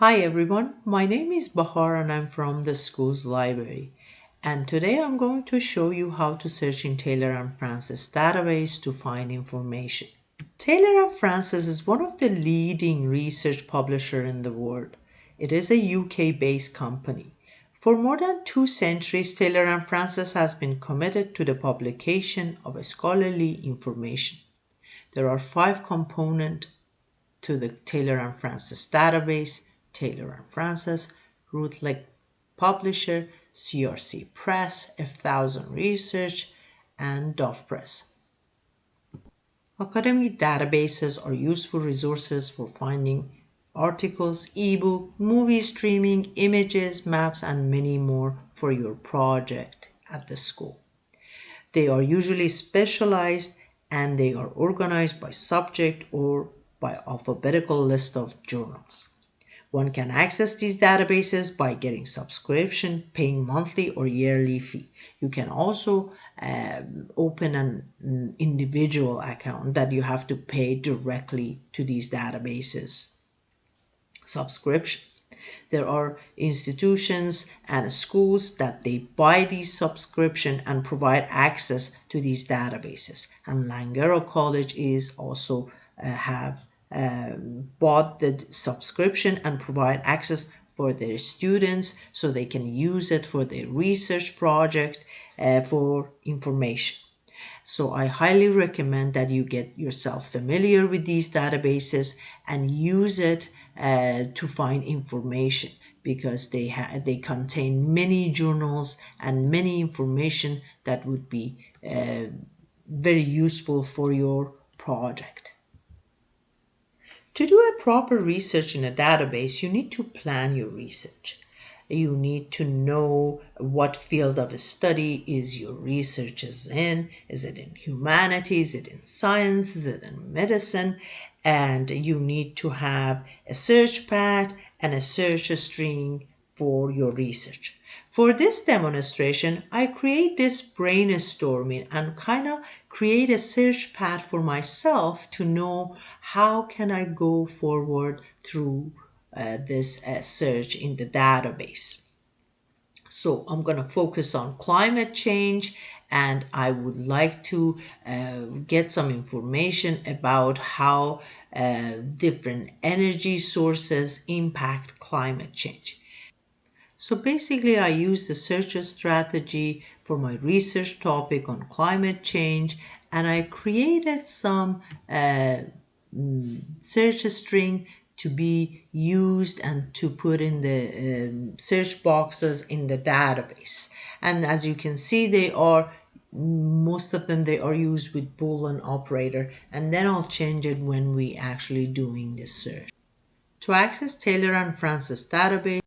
Hi everyone, my name is Bahar and I'm from the school's library. And today I'm going to show you how to search in Taylor and Francis database to find information. Taylor and Francis is one of the leading research publisher in the world. It is a UK-based company. For more than 2 centuries, Taylor and Francis has been committed to the publication of scholarly information. There are 5 components to the Taylor and Francis database: Taylor and Francis, Routledge Publisher, CRC Press, F1000 Research, and Dove Press. Academic databases are useful resources for finding articles, ebook, movie streaming, images, maps, and many more for your project at the school. They are usually specialized and they are organized by subject or by alphabetical list of journals. One can access these databases by getting subscription, paying monthly or yearly fee. You can also open an individual account that you have to pay directly to these databases. Subscription. There are institutions and schools that they buy these subscription and provide access to these databases. And Langaro College is also have bought the subscription and provide access for their students so they can use it for their research project for information. So I highly recommend that you get yourself familiar with these databases and use it to find information, because they contain many journals and many information that would be very useful for your project. To do a proper research in a database, you need to plan your research. You need to know what field of study is your research is in. Is it in humanities? Is it in science? Is it in medicine? And you need to have a search path and a search string for your research. For this demonstration, I create this brainstorming and kind of create a search path for myself to know how can I go forward through this search in the database. So I'm going to focus on climate change, and I would like to get some information about how different energy sources impact climate change. So basically I use the search strategy for my research topic on climate change, and I created some search string to be used and to put in the search boxes in the database. And as you can see, most of them they are used with Boolean operator, and then I'll change it when we actually doing the search. To access Taylor and Francis database,